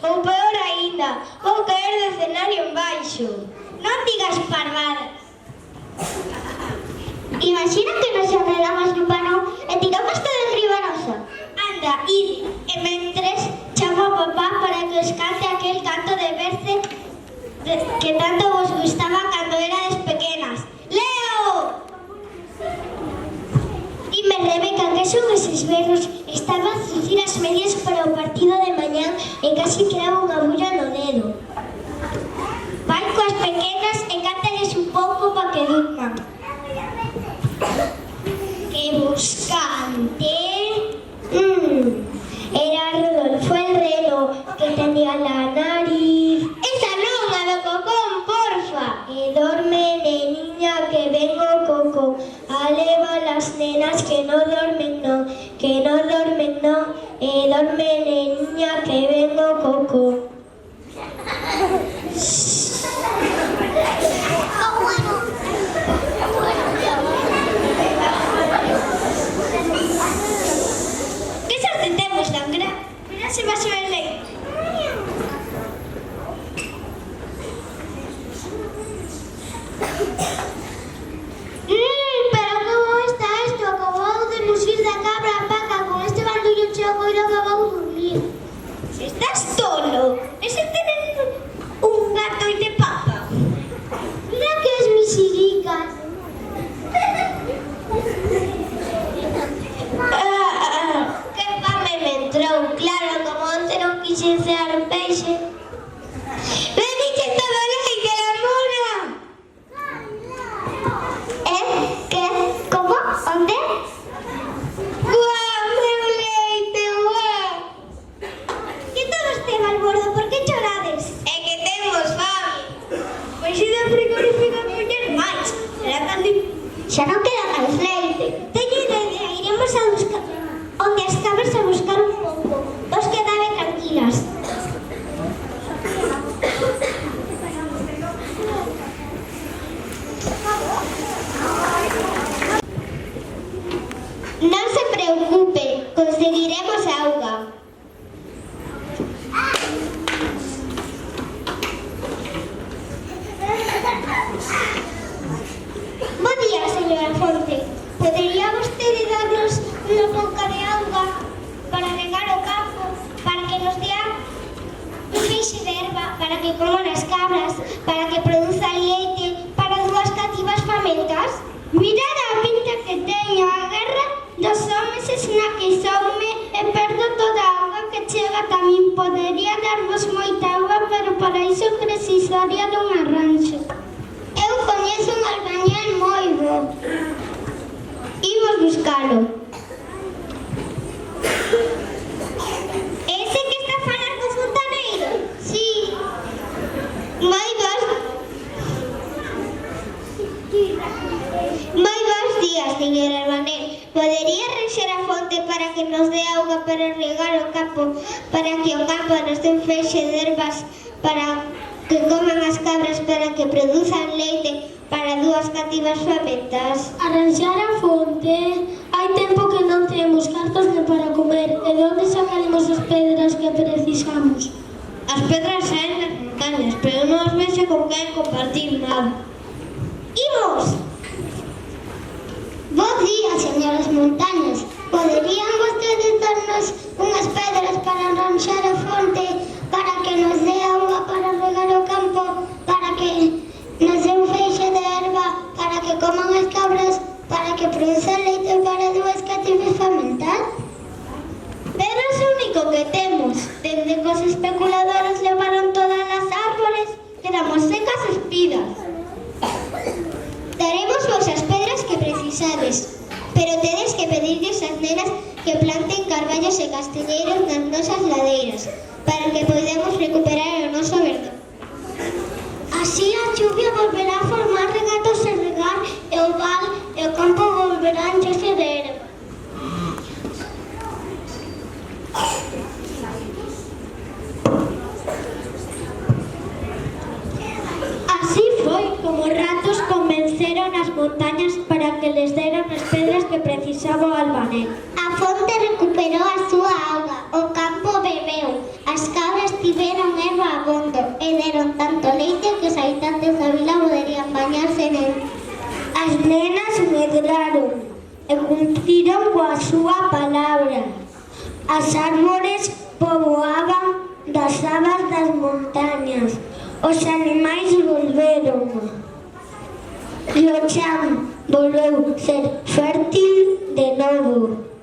ou peor aínda, vou caer do escenario en baixo. Non digas parvadas. Imagina que nos enredamos no pano e tiramos todo enriba nosa. Anda, id, e mentres chamo a papá para que os cante aquel canto de berce que tanto vos gustaba cando erades pequenas. Leo! Dime, Rebeca, que son eses berros? Estaba a cicir as medias para o partido de mañán e casi quedaba unha bulla no dedo. Vai coas pequenas e cántales un pouco para que durman. Que vos cante... Era Rodolfo el reno que tenía la nariz. Esa non, a do cocón, porfa. E dorme, neniña, que vengo coco. Aleva las nenas que no dormen, no. Que no dormen, no. E dorme, neniña, que vengo coco. Que sorte temos, Langra? Mira se vaso de leite. Pero como está isto? Acabou de nos ir da cabra a paca con este bandullo choco e acabou de dormir. Estás tolo? Ese tenen un gato e te papa. Mira que es misiricas. Que fame me entrou. Claro, como onte non quixen cear un peixe. Bebiste todo o leite, la mona. Que? Como? Onde? Guau, meu leite, guau. Que todo este balbordo, por que chorades? É que temos fame. Pois ida ao frigorífico a poñer máis. Será cando... Xa non queda máis leite. Teño idea, iremos a buscar onde as cabras a buscar un pouco. Vos quedade tranquilas. Non se preocupe, conseguiremos auga. Bo día, señora Fonte. Podería vostede darnos unha pouca de auga para regar o campo, para que nos dea un feixe de erva, para que coman as cabras, para que produza leite, para dúas cativas famentas? Mirad a pinta que teño, a guerra dos homes esnaquizoume e perdo toda a auga que chega ata min. Podería darvos moita auga, pero para iso precisaría dun arranxo. Eu coñezo un albañil moi bo. Imos buscalo. Ese que está a falar co fontaneiro? Sí. Moi bons días, señor albanel. Podería rexer a fonte para que nos dé auga para regar o campo, para que o campo nos dé un feixe de ervas, para que coman as cabras, para que produzan leite para dúas cativas famentas? Arranxar a fonte. Hai tempo que non temos cartos nem para comer. E de onde sacaremos as pedras que precisamos? As pedras saen das montañas, pero non os vexo con quen compartir nada. Imos! Bo día, señoras montañas. Poderían vostedes darnos unhas pedras para arranxar a fonte, para que nos dé auga para regar o campo, para que nos dé un feixe de erva, para que coman as cabras, para que produzan leite para dúas cativas famentas? Pero é o único que temos. Desde que os especuladores levaron todas as árboles, quedamos secas e espidas. Daremos vos as pedras que precisades, pero tedes que pedirlles ás nenas que planten carballos e castiñeiros nas nosas ladeiras, para que podamos recuperar o noso verdón. Así a chuvia volverá a formar regatos e regar, e o val e o campo volverán encherse de erva. Así foi como ratos convenceron as montañas para que les deran as pedras que precisaba o albanel. A fonte recuperou a súa auga, o campo bebeu, as cabras tiveron medraron e cumpriron coa súa palabra. As árbores poboaban das abas das montañas, os animais volveron. E o chan volveu ser fértil de novo.